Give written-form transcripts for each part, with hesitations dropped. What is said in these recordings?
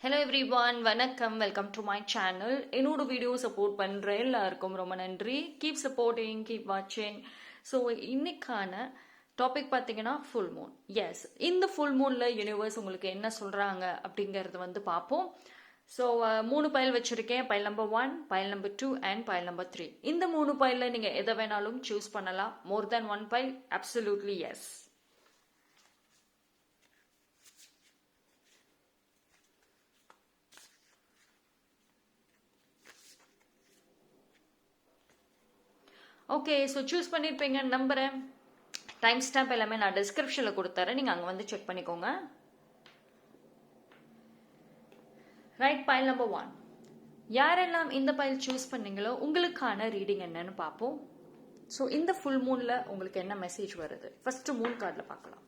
Hello everyone, வணக்கம். Welcome to my channel. என்னோட video support பண்ணுற எல்லாருக்கும் ரொம்ப நன்றி. கீப் சப்போர்ட்டிங், கீப் வாட்சிங். ஸோ இன்னைக்கான டாபிக் பார்த்தீங்கன்னா ஃபுல் மூன். எஸ், இந்த ஃபுல் மூனில் யூனிவர்ஸ் உங்களுக்கு என்ன சொல்கிறாங்க அப்படிங்கிறது பார்ப்போம். ஸோ 3 பைல் வச்சுருக்கேன். File number 1, file number 2 and file number 3. இந்த 3 பைலில் நீங்கள் எதை வேணாலும் சூஸ் பண்ணலாம். More than 1 file, absolutely yes. Okay, so choose பண்ணியிருப்பீங்கன்னு நம்புகிறேன். டைம் ஸ்டாம்ப் எல்லாமே நான் டிஸ்கிரிப்ஷனில் கொடுத்துறேன், நீங்கள் அங்கே செக் பண்ணிக்கோங்க. Right, file number 1. யாரெல்லாம் இந்த பைல் சூஸ் பண்ணீங்களோ உங்களுக்கான ரீடிங் என்னன்னு பார்ப்போம். ஸோ இந்த ஃபுல் மூனில் உங்களுக்கு என்ன மெசேஜ் வருது ஃபர்ஸ்ட் மூன் கார்டில் பார்க்கலாம்.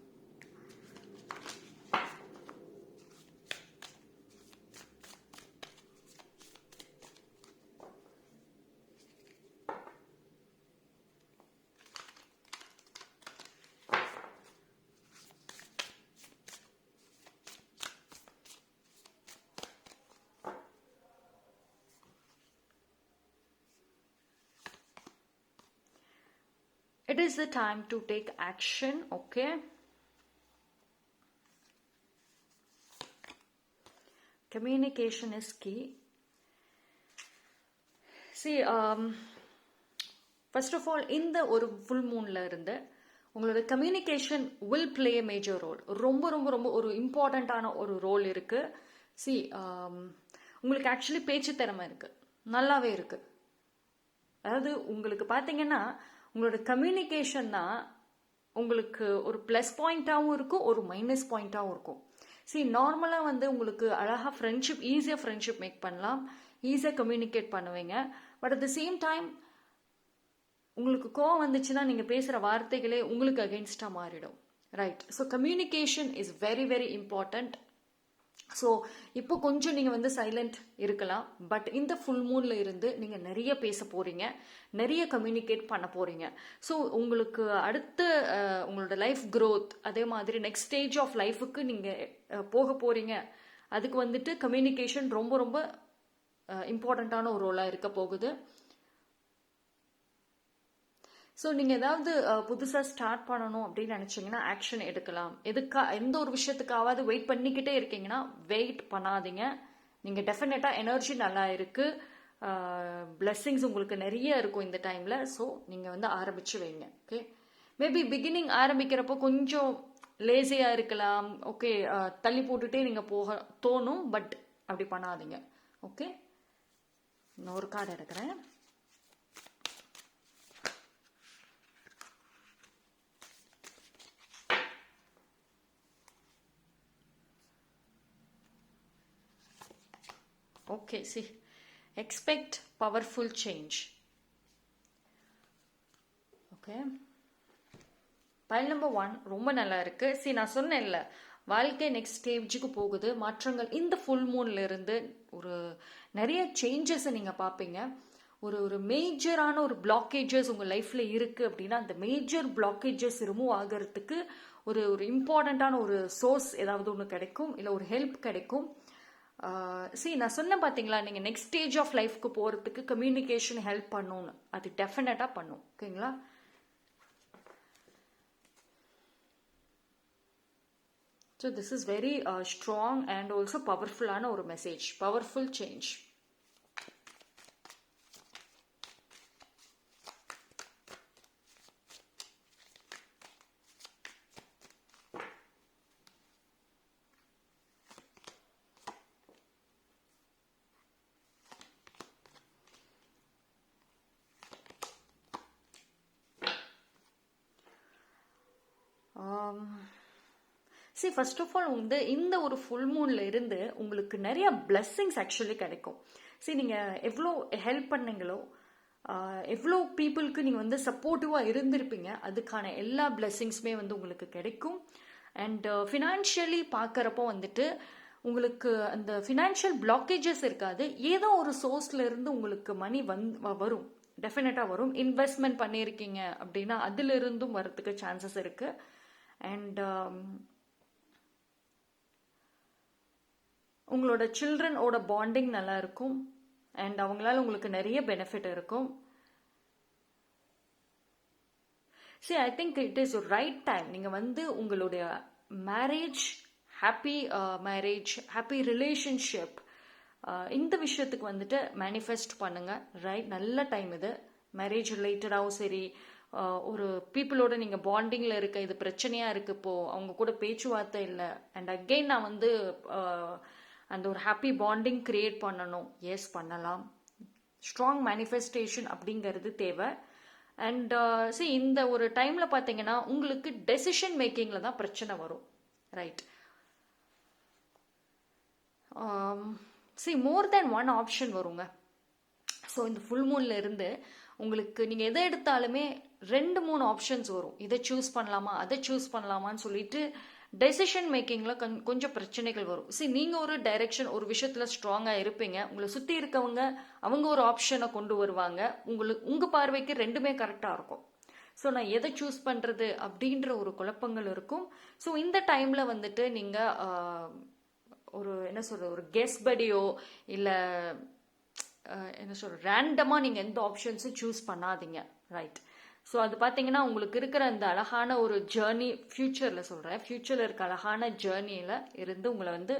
It is the time to take action, okay? Communication is key. See, first of all, இந்த ஒரு full moonல இருந்து உங்களோட communication will play major role. ரொம்ப ரொம்ப ரொம்ப ஒரு இம்பார்ட்டண்ட்டான ஒரு ரோல் இருக்கு. சி, உங்களுக்கு ஆக்சுவலி பேச்சு திறமை இருக்கு, நல்லாவே இருக்கு. அதாவது உங்களுக்கு பார்த்தீங்கன்னா உங்களோட கம்யூனிகேஷன் தான் உங்களுக்கு ஒரு ப்ளஸ் பாயிண்ட்டாகவும் இருக்கும், ஒரு மைனஸ் பாயிண்ட்டாகவும் இருக்கும். சி, நார்மலாக உங்களுக்கு அழகாக ஃப்ரெண்ட்ஷிப், ஈஸியாக ஃப்ரெண்ட்ஷிப் மேக் பண்ணலாம், ஈஸியாக கம்யூனிகேட் பண்ணுவீங்க. But at the same time உங்களுக்கு கோவம் வந்துச்சுன்னா நீங்கள் பேசுகிற வார்த்தைகளே உங்களுக்கு அகெயின்ஸ்டாக மாறிடும். Right, so communication is very very important. So இப்போ கொஞ்சம் நீங்கள் சைலண்ட் இருக்கலாம். பட் இந்த ஃபுல் மூனில் இருந்து நீங்கள் நிறைய பேச போகிறீங்க, நிறைய கம்யூனிகேட் பண்ண போகிறீங்க. ஸோ உங்களுக்கு அடுத்த உங்களோட லைஃப் க்ரோத், அதே மாதிரி நெக்ஸ்ட் ஸ்டேஜ் ஆஃப் லைஃபுக்கு நீங்கள் போக போகிறீங்க. அதுக்கு கம்யூனிகேஷன் ரொம்ப ரொம்ப இம்பார்ட்டண்ட்டான ஒரு ரோலாக இருக்க போகுது. ஸோ நீங்கள் ஏதாவது புதுசாக ஸ்டார்ட் பண்ணணும் அப்படின்னு நினச்சிங்கன்னா ஆக்ஷன் எடுக்கலாம். எந்த ஒரு விஷயத்துக்காவது வெயிட் பண்ணிக்கிட்டே இருக்கீங்கன்னா வெயிட் பண்ணாதீங்க. நீங்கள் டெஃபினட்டாக எனர்ஜி நல்லா இருக்குது, பிளெஸ்ஸிங்ஸ் உங்களுக்கு நிறைய இருக்கும் இந்த டைமில். ஸோ நீங்கள் ஆரம்பிச்சு வைங்க. ஓகே, மேபி பிகினிங் ஆரம்பிக்கிறப்போ கொஞ்சம் லேசியாக இருக்கலாம். ஓகே, தள்ளி போட்டுகிட்டே நீங்கள் போக தோணும். பட் அப்படி பண்ணாதீங்க. ஓகே, இன்னொரு கார்டு எடுக்கிறேன். Okay, see, expect powerful change. Okay, pile number 1 ரொம்ப நல்லா இருக்கு. See, நான் சொன்னேன்ல, வாழ்க்கை நெக்ஸ்ட் ஸ்டேஜுக்கு போகுது. மாற்றங்கள் இந்த ஃபுல் மூன்ல இருந்து ஒரு நிறைய சேஞ்சஸை நீங்கள் பார்ப்பீங்க. ஒரு மேஜரான ஒரு பிளாக்கேஜஸ் உங்கள் லைஃப்பில் இருக்குது அப்படின்னா அந்த மேஜர் பிளாக்கேஜஸ் ரிமூவ் ஆகிறதுக்கு ஒரு இம்பார்ட்டண்ட்டான ஒரு சோர்ஸ் ஏதாவது ஒன்று கிடைக்கும், இல்லை ஒரு ஹெல்ப் கிடைக்கும். சி, நான் சொன்னேன் பார்த்தீங்களா, நீங்கள் நெக்ஸ்ட் ஸ்டேஜ் ஆஃப் லைஃப்க்கு போகிறதுக்கு கம்யூனிகேஷன் ஹெல்ப் பண்ணணும்னு. அது டெஃபினட்டாக பண்ணும். ஓகேங்களா? So this is very strong and also பவர்ஃபுல்லான ஒரு message, powerful change. See, first of all இந்த ஒரு ஃபுல் மூன்ல இருந்து உங்களுக்கு நிறைய பிளெஸ்ஸிங்ஸ் ஆக்சுவலி கிடைக்கும். சி, நீங்கள் எவ்வளோ ஹெல்ப் பண்ணீங்களோ, எவ்வளோ பீப்புளுக்கு நீங்கள் சப்போர்ட்டிவாக இருந்திருப்பீங்க, அதுக்கான எல்லா பிளெஸ்ஸிங்ஸுமே உங்களுக்கு கிடைக்கும். அண்ட் ஃபினான்ஷியலி பார்க்குறப்போ உங்களுக்கு அந்த ஃபினான்ஷியல் பிளாக்கேஜஸ் இருக்காது. ஏதோ ஒரு சோர்ஸ்ல இருந்து உங்களுக்கு மணி வரும், டெஃபினட்டாக வரும். இன்வெஸ்ட்மெண்ட் பண்ணியிருக்கீங்க அப்படின்னா அதிலிருந்தும் வரத்துக்கு சான்சஸ் இருக்குது. அண்ட் உங்களோட சில்ட்ரனோட பாண்டிங் நல்லா இருக்கும் அண்ட் அவங்களால உங்களுக்கு நிறைய பெனிஃபிட் இருக்கும். See, I think it is right time. நீங்கள் வந்து உங்களுடைய marriage, happy marriage, happy relationship, இந்த விஷயத்துக்கு வந்துட்டு மேனிஃபெஸ்ட் பண்ணுங்க. ரைட், நல்ல டைம் இது. மேரேஜ் ரிலேட்டடாகவும் சரி, ஒரு பீப்புளோட நீங்கள் பாண்டிங்கில் இருக்க, இது பிரச்சனையாக இருக்குது, இப்போது அவங்க கூட பேச்சுவார்த்தை இல்லை, அண்ட் அகெயின் நான் வந்து அந்த ஒரு ஹாப்பி பாண்டிங் கிரியேட் பண்ணணும். எஸ், பண்ணலாம். ஸ்ட்ராங் மேனிஃபெஸ்டேஷன் அப்படிங்கிறது தேவை. அண்ட் இந்த ஒரு டைமில் பார்த்தீங்கன்னா உங்களுக்கு டெசிஷன் மேக்கிங்கில் தான் பிரச்சனை வரும். ரைட். மோர் தேன் ஒன் ஆப்ஷன் வருங்க. ஸோ இந்த ஃபுல் மூனில் இருந்து உங்களுக்கு நீங்கள் எதை எடுத்தாலுமே 2-3 ஆப்ஷன்ஸ் வரும். இதை சூஸ் பண்ணலாமா, அதை சூஸ் பண்ணலாமான்னு சொல்லிட்டு டெசிஷன் மேக்கிங்கில் கொஞ்சம் பிரச்சனைகள் வரும். நீங்கள் ஒரு டைரெக்ஷன், ஒரு விஷயத்தில் ஸ்ட்ராங்காக இருப்பீங்க. உங்களை சுற்றி இருக்கவங்க அவங்க ஒரு ஆப்ஷனை கொண்டு வருவாங்க. உங்கள் பார்வைக்கு ரெண்டுமே கரெக்டாக இருக்கும். ஸோ நான் எதை சூஸ் பண்ணுறது அப்படின்ற ஒரு குழப்பங்கள் இருக்கும். ஸோ இந்த டைமில் வந்துட்டு நீங்கள் ஒரு என்ன சொல்கிறது, ஒரு கெஸ் படியோ இல்லை என்ன சொல்கிற ரேண்டமாக நீங்கள் எந்த ஆப்ஷன்ஸும் சூஸ் பண்ணாதீங்க. ரைட். ஸோ அது பார்த்தீங்கன்னா உங்களுக்கு இருக்கிற அந்த அழகான ஒரு ஜேர்னி, ஃப்யூச்சரில் சொல்கிறேன், ஃப்யூச்சரில் இருக்க அழகான ஜேர்னியில் இருந்து உங்களை வந்து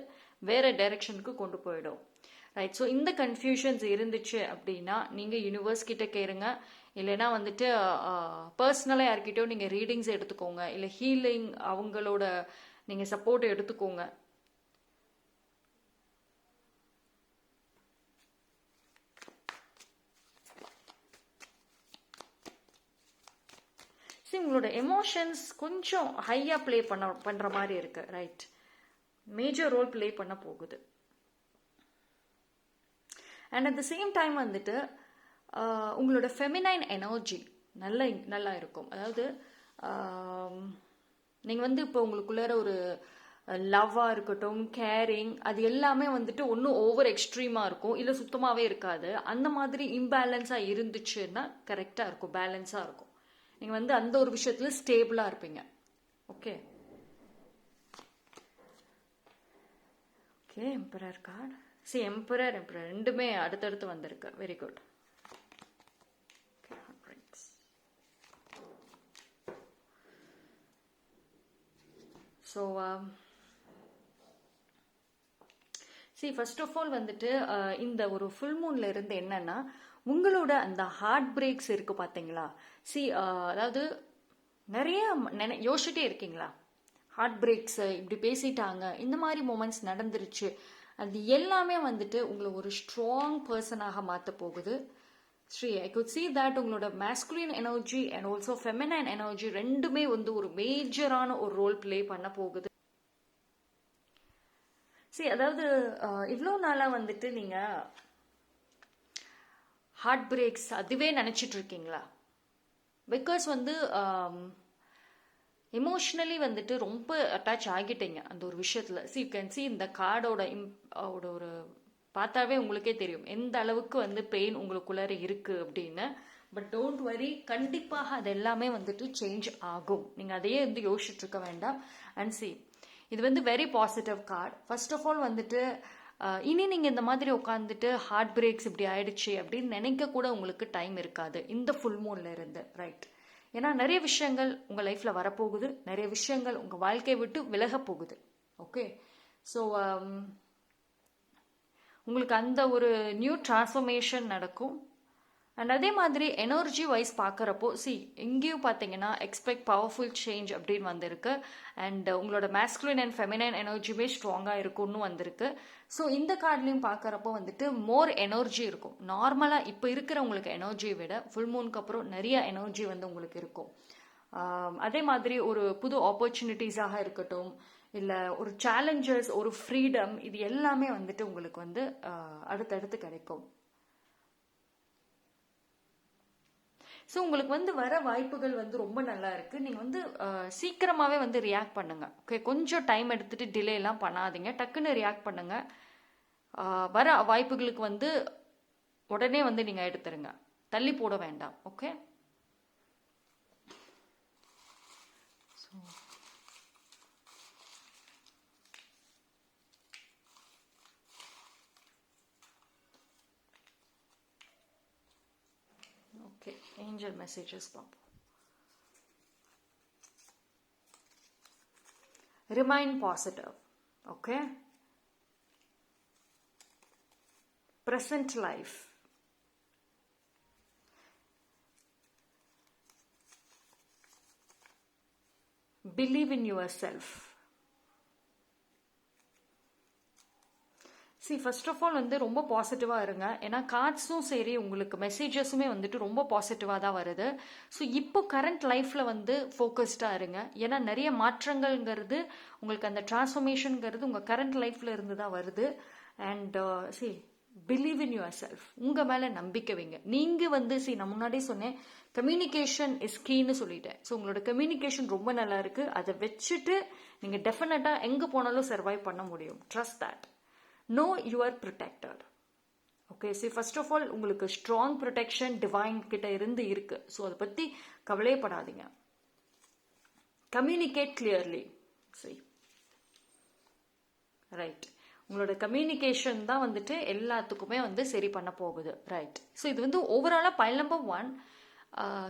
வேறு டைரெக்ஷனுக்கு கொண்டு போயிடும். ரைட். ஸோ இந்த கன்ஃபியூஷன்ஸ் இருந்துச்சு அப்படின்னா நீங்கள் யூனிவர்ஸ் கிட்ட கேளுங்க. இல்லைன்னா வந்துட்டு பர்சனலாக யார்கிட்டயோ நீங்கள் ரீடிங்ஸ் எடுத்துக்கோங்க. இல்லை ஹீலிங் அவங்களோட நீங்கள் சப்போர்ட் எடுத்துக்கோங்க. உங்களோட எமோஷன்ஸ் கொஞ்சம் ஹையாக ப்ளே பண்ணுற மாதிரி இருக்கு. ரைட். மேஜர் ரோல் ப்ளே பண்ண போகுது. And at the same time வந்துட்டு உங்களோட ஃபெமினைன் எனர்ஜி நல்லா இருக்கும். அதாவது நீங்கள் வந்து இப்போ உங்களுக்குள்ளார ஒரு லவ்வாக இருக்கட்டும், கேரிங், அது எல்லாமே வந்துட்டு ஒன்றும் ஓவர் எக்ஸ்ட்ரீமாக இருக்கும், இல்லை சுத்தமாகவே இருக்காது. அந்த மாதிரி இம்பேலன்ஸாக இருந்துச்சுன்னா கரெக்டாக இருக்கும், பேலன்ஸாக இருக்கும். நீங்கள் வந்து அந்த ஒரு விஷயத்தில் ஸ்டேபிளாக இருப்பீங்க. Okay. Okay, emperor card. Emperor ரெண்டுமே அடுத்தடுத்து வந்திருக்கு. Very good. So first of all வந்துட்டு இந்த ஒரு ஃபுல் மூன்ல இருந்து என்னன்னா உங்களோட அந்த ஹார்ட் பிரேக்ஸ் இருக்கு பார்த்தீங்களா. அதாவது நிறைய யோசிச்சுட்டே இருக்கீங்களா, ஹார்ட் பிரேக்ஸ் இப்படி பேசிட்டாங்க, இந்த மாதிரி மூமெண்ட்ஸ் நடந்துருச்சு, அது எல்லாமே வந்துட்டு உங்களை ஒரு ஸ்ட்ராங் பர்சனாக மாற்ற போகுது. ஐ குட் see that உங்களோட masculine energy and also feminine energy ரெண்டுமே வந்து ஒரு மேஜரான ஒரு ரோல் பிளே பண்ண போகுது. அதாவது இவ்வளோ நாளாக வந்துட்டு நீங்கள் ஹார்ட் பிரேக்ஸ் அதுவே நினச்சிட்டு இருக்கீங்களா? பிகாஸ் வந்து எமோஷ்னலி வந்துட்டு ரொம்ப அட்டாச் ஆகிட்டீங்க அந்த ஒரு விஷயத்தில். யூ கேன் see இந்த கார்டோட ஒரு பார்த்தாவே உங்களுக்கே தெரியும் எந்த அளவுக்கு வந்து பெயின் உங்களுக்குள்ளார இருக்குது அப்படின்னு. பட் டோன்ட் வரி, கண்டிப்பாக அது எல்லாமே வந்துட்டு சேஞ்ச் ஆகும். நீங்கள் அதையே வந்து யோசிச்சுட்டு இருக்க வேண்டாம். அண்ட் இது வந்து very positive card. First of all வந்துட்டு இனி நீங்கள் இந்த மாதிரி உட்காந்துட்டு ஹார்ட் பிரேக்ஸ் இப்படி ஆயிடுச்சு அப்படின்னு நினைக்க கூட உங்களுக்கு டைம் இருக்காது இந்த ஃபுல் மூன்ல இருந்து. ரைட். ஏன்னா நிறைய விஷயங்கள் உங்கள் லைஃப்பில் வரப்போகுது, நிறைய விஷயங்கள் உங்கள் வாழ்க்கையை விட்டு விலக போகுது. ஓகே. ஸோ உங்களுக்கு அந்த ஒரு நியூ டிரான்ஸ்ஃபர்மேஷன் நடக்கும். அண்ட் அதே மாதிரி எனர்ஜி வைஸ் பார்க்குறப்போ எங்கேயும் பார்த்தீங்கன்னா எக்ஸ்பெக்ட் பவர்ஃபுல் சேஞ்ச் அப்படின்னு வந்திருக்கு. அண்ட் உங்களோட மேஸ்குலின் அண்ட் ஃபெமினைன் எனர்ஜியுமே ஸ்ட்ராங்காக இருக்கும்னு வந்திருக்கு. ஸோ இந்த கார்ட்லையும் பார்க்குறப்போ வந்துட்டு மோர் எனர்ஜி இருக்கும். நார்மலாக இப்போ இருக்கிற உங்களுக்கு எனர்ஜியை விட ஃபுல் மூனுக்கு அப்புறம் நிறைய எனர்ஜி வந்து உங்களுக்கு இருக்கும். அதே மாதிரி ஒரு புது ஆப்பர்ச்சுனிட்டிஸாக இருக்கட்டும், இல்லை ஒரு சேலஞ்சஸ், ஒரு ஃப்ரீடம், இது எல்லாமே வந்துட்டு உங்களுக்கு வந்து அடுத்தடுத்து கிடைக்கும். ஸோ உங்களுக்கு வந்து வர வாய்ப்புகள் வந்து ரொம்ப நல்லா இருக்குது. நீங்கள் வந்து சீக்கிரமாகவே வந்து ரியாக்ட் பண்ணுங்கள். ஓகே, கொஞ்சம் டைம் எடுத்துகிட்டு டிலேலாம் பண்ணாதீங்க, டக்குன்னு ரியாக்ட் பண்ணுங்கள். வர வாய்ப்புகளுக்கு வந்து உடனே வந்து நீங்கள் எடுத்துருங்க, தள்ளி போட வேண்டாம். ஓகே. ஏஞ்சல் மெசேஜஸ் பார்ப்போம். Remain positive. Okay. Present life. Believe in yourself. First of all வந்து ரொம்ப பாசிட்டிவாக இருங்க. ஏன்னா கார்ட்ஸும் சரி உங்களுக்கு மெசேஜஸுமே வந்துட்டு ரொம்ப பாசிட்டிவாக தான் வருது. ஸோ இப்போ கரண்ட் லைஃப்பில் வந்து ஃபோக்கஸ்டாக இருங்க. ஏன்னா நிறைய மாற்றங்கள்ங்கிறது உங்களுக்கு அந்த டிரான்ஸ்ஃபர்மேஷனுங்கிறது உங்கள் கரண்ட் லைஃப்பில் இருந்து தான் வருது. And believe in your self. உங்கள் மேலே நம்பிக்கை வைங்க. நீங்கள் வந்து நான் முன்னாடியே சொன்னேன் கம்யூனிகேஷன் இஸ் கீன்னு சொல்லிட்டேன். ஸோ உங்களோட கம்யூனிகேஷன் ரொம்ப நல்லா இருக்குது. அதை வச்சுட்டு நீங்கள் டெஃபினட்டாக எங்கே போனாலும் சர்வைவ் பண்ண முடியும். Trust that. Know you are protected. Okay, first of all உங்களுக்கு strong protection divine கிட்ட இருந்து இருக்கு. ஸோ அதை பற்றி கவலைப்படாதீங்க. Communicate clearly. ரைட். உங்களோட கம்யூனிகேஷன் தான் வந்துட்டு எல்லாத்துக்குமே வந்து சரி பண்ண போகுது. ரைட். ஸோ இது வந்து ஓவராலாக பைல் நம்பர் 1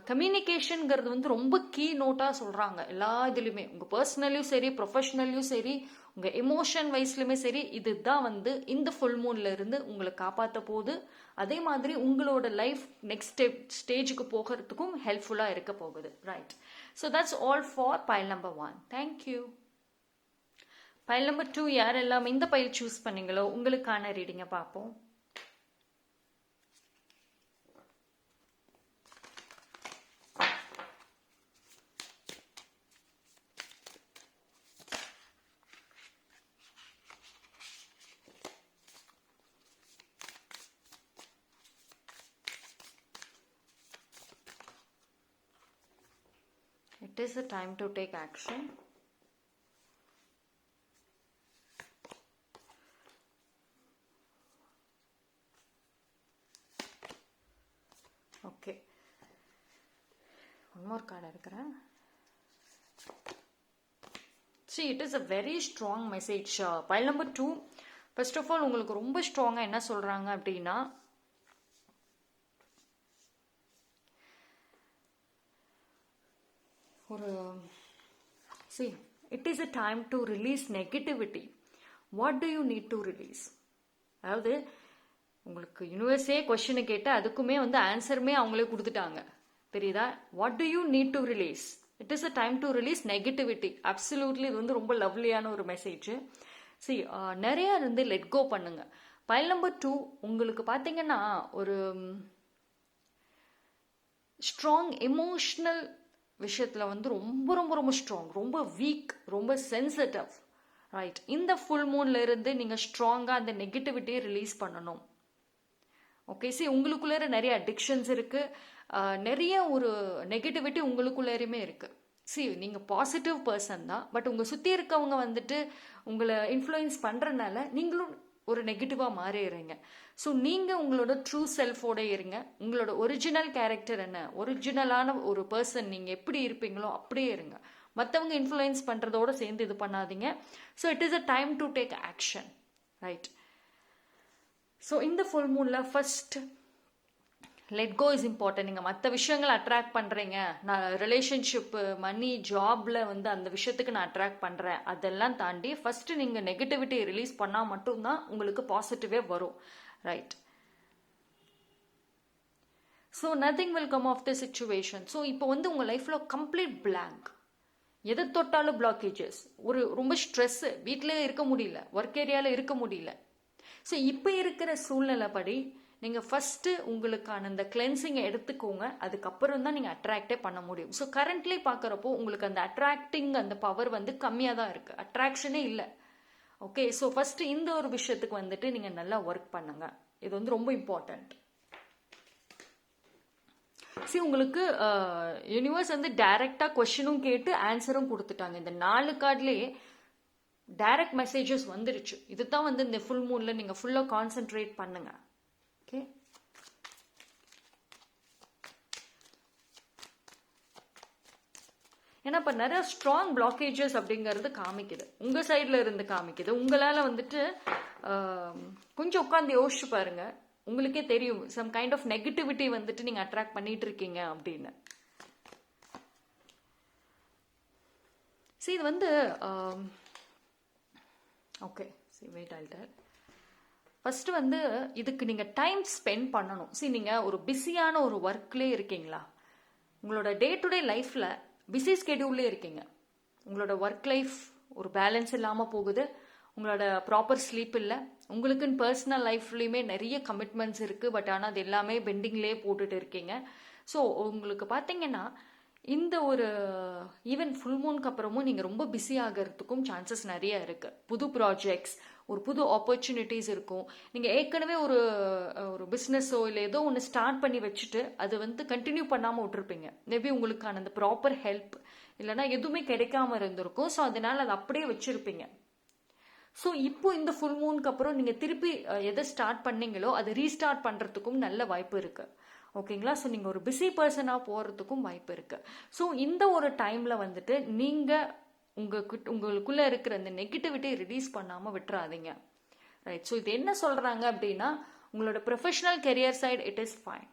கம்யூனிகேஷனுங்கிறது வந்து ரொம்ப கீ நோட்டாக சொல்கிறாங்க எல்லா இதுலையுமே. உங்கள் பர்சனலையும் சரி ப்ரொஃபஷ்னல்லையும் சரி உங்கள் எமோஷன் வைஸ்லையுமே சரி இதுதான் வந்து இந்த ஃபுல் மூன்ல இருந்து உங்களை காப்பாற்ற போகுது. அதே மாதிரி உங்களோட லைஃப் நெக்ஸ்ட் ஸ்டேஜுக்கு போகிறதுக்கும் ஹெல்ப்ஃபுல்லாக இருக்க போகுது. Right. So that's all for file number 1. Thank you. File number 2 யாரெல்லாம் இந்த பைல் சூஸ் பண்ணீங்களோ உங்களுக்கான ரீடிங்கை பார்ப்போம். It is a time to take action. Okay. One more card எடுக்கிறேன். See, it is a very strong message. Pile number 2. First of all, உங்களுக்கு ரொம்ப ஸ்ட்ராங்கா என்ன சொல்றாங்க அப்படின்னா see, it is a time to release negativity. What do you need to release? அதாவது உங்களுக்கு யூனிவர்ஸே கொஸ்டினை கேட்டு அதுக்குமே வந்து ஆன்சருமே அவங்களே கொடுத்துட்டாங்க. தெரியுதா? What to you need to release? It is a time to release negativity. Absolutely இது வந்து ரொம்ப லவ்லியான ஒரு மெசேஜ். சரி, நிறைய இருந்து லெட் கோ பண்ணுங்க. பைல் நம்பர் 2 உங்களுக்கு பார்த்தீங்கன்னா ஒரு ஸ்ட்ராங் எமோஷ்னல் விஷயத்தில் வந்து ரொம்ப ரொம்ப ரொம்ப ஸ்ட்ராங், ரொம்ப வீக், ரொம்ப சென்சிட்டிவ். ரைட். இந்த ஃபுல் மூன்ல இருந்து நீங்கள் ஸ்ட்ராங்காக அந்த நெகட்டிவிட்டியை ரிலீஸ் பண்ணணும். ஓகே. உங்களுக்குள்ளே நிறைய அடிக்ஷன்ஸ் இருக்குது, நிறைய ஒரு நெகட்டிவிட்டி உங்களுக்குள்ளேயுமே இருக்குது. நீங்கள் பாசிட்டிவ் பர்சன் தான், பட் உங்கள் சுற்றி இருக்கவங்க வந்துட்டு உங்களை இன்ஃப்ளூயன்ஸ் பண்ணுறதுனால நீங்களும் ஒரு நெகட்டிவாக மாறிடுறீங்க. ஸோ நீங்கள் உங்களோட ட்ரூ செல்ஃபோட இருங்க. உங்களோட ஒரிஜினல் கேரக்டர் என்ன, ஒரிஜினலான ஒரு பர்சன் நீங்கள் எப்படி இருப்பீங்களோ அப்படியே இருங்க. மற்றவங்க இன்ஃப்ளூயன்ஸ் பண்ணுறதோட சேர்ந்து இது பண்ணாதீங்க. So it is a time to take action. Right. So இந்த ஃபுல் மூனில் first let go is important. நீங்கள் மற்ற விஷயங்களை அட்ராக்ட் பண்ணுறீங்க, நான் ரிலேஷன்ஷிப்பு, மணி, ஜாபில் வந்து அந்த விஷயத்துக்கு நான் அட்ராக்ட் பண்ணுறேன், அதெல்லாம் தாண்டி ஃபஸ்ட்டு நீங்கள் நெகட்டிவிட்டி ரிலீஸ் பண்ணால் மட்டும்தான் உங்களுக்கு பாசிட்டிவே வரும். Right. So nothing will come of the situation. So இப்போ வந்து உங்கள் லைஃப்பில் கம்ப்ளீட் பிளாங்க், எதை தொட்டாலும் பிளாக்கேஜஸ், ஒரு ரொம்ப ஸ்ட்ரெஸ்ஸு, வீட்டிலே இருக்க முடியல, ஒர்க் ஏரியாவில் இருக்க முடியல. ஸோ இப்போ இருக்கிற சூழ்நிலைப்படி நீங்கள் ஃபஸ்ட்டு உங்களுக்கான அந்த கிளென்சிங்கை எடுத்துக்கோங்க. அதுக்கப்புறம் தான் நீங்கள் அட்ராக்டே பண்ண முடியும். ஸோ கரண்ட்லி பார்க்குறப்போ உங்களுக்கு அந்த அட்ராக்டிங் அந்த பவர் வந்து கம்மியாக தான் இருக்குது, அட்ராக்ஷனே இல்லை. ஓகே. ஸோ ஃபஸ்ட்டு இந்த ஒரு விஷயத்துக்கு வந்துட்டு நீங்கள் நல்லா ஒர்க் பண்ணுங்க. இது வந்து ரொம்ப இம்பார்ட்டண்ட். உங்களுக்கு யூனிவர்ஸ் வந்து டைரக்டாக கொஸ்டினும் கேட்டு ஆன்சரும் கொடுத்துட்டாங்க. இந்த 4 கார்ட்லேயே டைரக்ட் மெசேஜஸ் வந்துருச்சு. இதுதான் வந்து இந்த ஃபுல் மூனில் நீங்கள் ஃபுல்லாக கான்சென்ட்ரேட் பண்ணுங்க. ஓகே. ஏன்னா இப்போ நிறைய ஸ்ட்ராங் பிளாக்கேஜஸ் அப்படிங்கிறது காமிக்குது, உங்கள் சைடில் இருந்து காமிக்குது. உங்களால் வந்துட்டு கொஞ்சம் உட்காந்து யோசிச்சு பாருங்க, உங்களுக்கே தெரியும் சம் கைண்ட் ஆஃப் நெகட்டிவிட்டி வந்துட்டு நீங்கள் அட்ராக்ட் பண்ணிட்டு இருக்கீங்க அப்படின்னு. இது வந்து ஓகே வெயிட் ஆல்டர். ஃபர்ஸ்ட் வந்து இதுக்கு நீங்கள் டைம் ஸ்பெண்ட் பண்ணணும். நீங்கள் ஒரு பிஸியான ஒரு ஒர்க்லேயே இருக்கீங்களா, உங்களோட டே டு டே லைஃப்பில் பிஸி ஸ்கெடியூல்லே இருக்கீங்க, உங்களோட ஒர்க் லைஃப் ஒரு பேலன்ஸ் இல்லாமல் போகுது, உங்களோட ப்ராப்பர் ஸ்லீப் இல்லை, உங்களுக்குன்னு பர்சனல் லைஃப்லேயுமே நிறைய கமிட்மெண்ட்ஸ் இருக்குது, பட் ஆனால் அது எல்லாமே பெண்டிங்லேயே போட்டுட்டு இருக்கீங்க. ஸோ உங்களுக்கு பார்த்தீங்கன்னா இந்த ஒரு ஈவன் ஃபுல் மூனுக்கு அப்புறமும் நீங்கள் ரொம்ப பிஸி ஆகிறதுக்கும் சான்சஸ் நிறைய இருக்குது. புது ப்ராஜெக்ட்ஸ், ஒரு புது ஆப்பர்ச்சுனிட்டிஸ் இருக்கும். நீங்கள் ஏற்கனவே ஒரு ஒரு பிஸ்னஸோ இல்லை ஏதோ ஒன்று ஸ்டார்ட் பண்ணி வச்சுட்டு அது வந்து கண்டினியூ பண்ணாமல் விட்டுருப்பீங்க. மேபி உங்களுக்கான அந்த ப்ராப்பர் ஹெல்ப் இல்லைன்னா எதுவுமே கிடைக்காம இருந்திருக்கும். ஸோ அதனால் அதை அப்படியே வச்சுருப்பீங்க. ஸோ இப்போ இந்த ஃபுல் மூனுக்கு அப்புறம் நீங்கள் திருப்பி எதை ஸ்டார்ட் பண்ணீங்களோ அதை ரீஸ்டார்ட் பண்ணுறதுக்கும் நல்ல வாய்ப்பு இருக்குது. ஓகேங்களா? ஸோ நீங்கள் ஒரு பிஸி பர்சனாக போகிறதுக்கும் வாய்ப்பு இருக்குது. ஸோ இந்த ஒரு டைமில் வந்துட்டு நீங்கள் உங்களுக்குள்ளே இருக்கிற அந்த நெகட்டிவிட்டி ரிலீஸ் பண்ணாமல் விட்டுறாதீங்க. ரைட். ஸோ இது என்ன சொல்கிறாங்க அப்படின்னா, உங்களோட professional career side it is fine,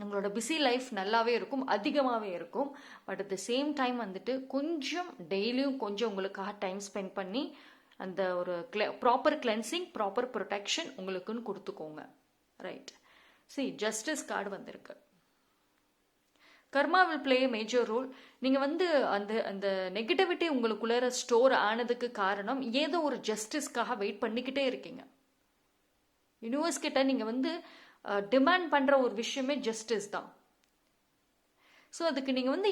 உங்களோட பிஸி லைஃப் நல்லாவே இருக்கும், அதிகமாகவே இருக்கும். But at the same time வந்துட்டு கொஞ்சம் டெய்லியும் கொஞ்சம் உங்களுக்காக டைம் ஸ்பெண்ட் பண்ணி அந்த ஒரு ப்ராப்பர் கிளென்சிங், ப்ராப்பர் ப்ரொடெக்ஷன் உங்களுக்குன்னு கொடுத்துக்கோங்க. ரைட். ஜஸ்டிஸ் கார்டு வந்திருக்கு. Karma will play major role. நீங்கள் வந்து அந்த அந்த நெகட்டிவிட்டி உங்களுக்குள்ளார ஸ்டோர் ஆனதுக்கு காரணம் ஏதோ ஒரு ஜஸ்டிஸ்க்காக வெயிட் பண்ணிக்கிட்டே இருக்கீங்க. யூனிவர்ஸ் கிட்ட நீங்கள் வந்து டிமாண்ட் பண்ணுற ஒரு விஷயமே ஜஸ்டிஸ் தான். ஸோ அதுக்கு நீங்கள் வந்து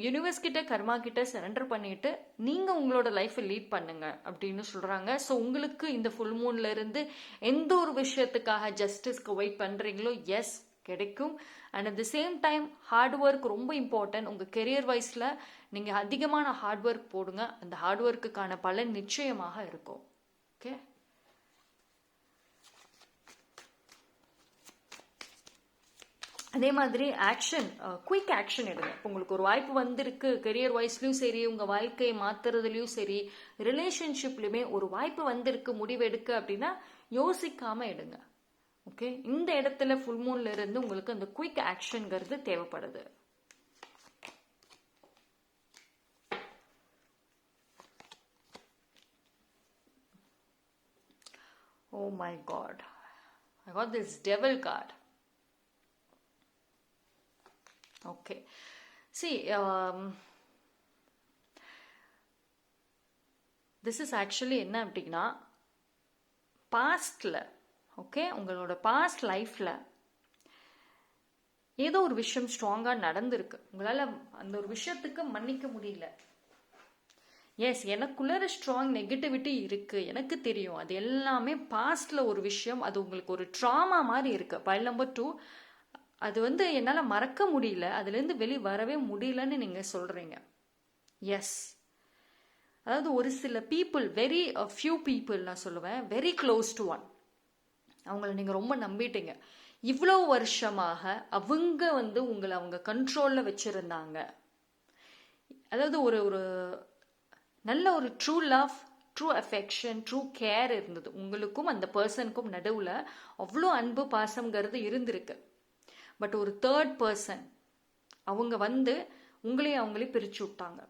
யூனிவர்ஸ் கிட்ட, கர்மா கிட்ட சரண்டர் பண்ணிட்டு நீங்கள் உங்களோட லைஃப்பை லீட் பண்ணுங்க அப்படின்னு சொல்கிறாங்க. ஸோ உங்களுக்கு இந்த ஃபுல் மூன்ல இருந்து எந்த ஒரு விஷயத்துக்காக ஜஸ்டிஸ்க்கு வெயிட் பண்ணுறீங்களோ எஸ் கிடைக்கும். And at the same time hard work ரொம்ப இம்பார்ட்டன்ட். உங்கள் கெரியர் வைஸில் நீங்கள் அதிகமான ஹார்ட் ஒர்க் போடுங்க, அந்த ஹார்ட் ஒர்க்குக்கான பலன் நிச்சயமாக இருக்கும். ஓகே. அதே மாதிரி ஆக்ஷன், குயிக் ஆக்ஷன் எடுங்க. இப்போ உங்களுக்கு ஒரு வாய்ப்பு வந்திருக்கு, கெரியர் வைஸ்லையும் சரி, உங்கள் வாழ்க்கையை மாற்றுறதுலையும் சரி, ரிலேஷன்ஷிப்லையுமே ஒரு வாய்ப்பு வந்திருக்கு, முடிவெடுக்க அப்படின்னா யோசிக்காமல் எடுங்க. ஓகே. இந்த இடத்துல ஃபுல் மூன்ல இருந்து உங்களுக்கு அந்த குயிக் ஆக்ஷன்ங்கிறது தேவைப்படுது. Oh my God, I got this devil card. Okay, see, this is actually என்ன அப்படின்னா, பாஸ்ட்ல, ஓகே, உங்களோட பாஸ்ட் லைஃப்ல ஏதோ ஒரு விஷயம் ஸ்ட்ராங்காக நடந்திருக்கு, உங்களால் அந்த ஒரு விஷயத்துக்கு மன்னிக்க முடியல. எஸ், எனக்குள்ள ஸ்ட்ராங் நெகட்டிவிட்டி இருக்கு, எனக்கு தெரியும். அது எல்லாமே பாஸ்ட்ல ஒரு விஷயம், அது உங்களுக்கு ஒரு ட்ராமா மாதிரி இருக்கு. பைல் நம்பர் 2, அது வந்து என்னால் மறக்க முடியல, அதுலேருந்து வெளியே வரவே முடியலன்னு நீங்கள் சொல்கிறீங்க. எஸ், அதாவது ஒரு சில பீப்புள், வெரி ஃபியூ பீப்புள் நான் சொல்லுவேன், வெரி க்ளோஸ் டு ஒன், அவங்கள நீங்கள் ரொம்ப நம்பிட்டீங்க. இவ்வளோ வருஷமாக அவங்க வந்து உங்களை அவங்க கண்ட்ரோலில் வச்சுருந்தாங்க. அதாவது ஒரு ஒரு நல்ல ஒரு true love, true affection, true care இருந்தது உங்களுக்கும் அந்த பர்சனுக்கும் நடுவில். அவ்வளோ அன்பு பாசம்ங்கிறது இருந்திருக்கு. பட் ஒரு தேர்ட் பர்சன் அவங்க வந்து உங்களையும் அவங்களையும் பிரித்து விட்டாங்க.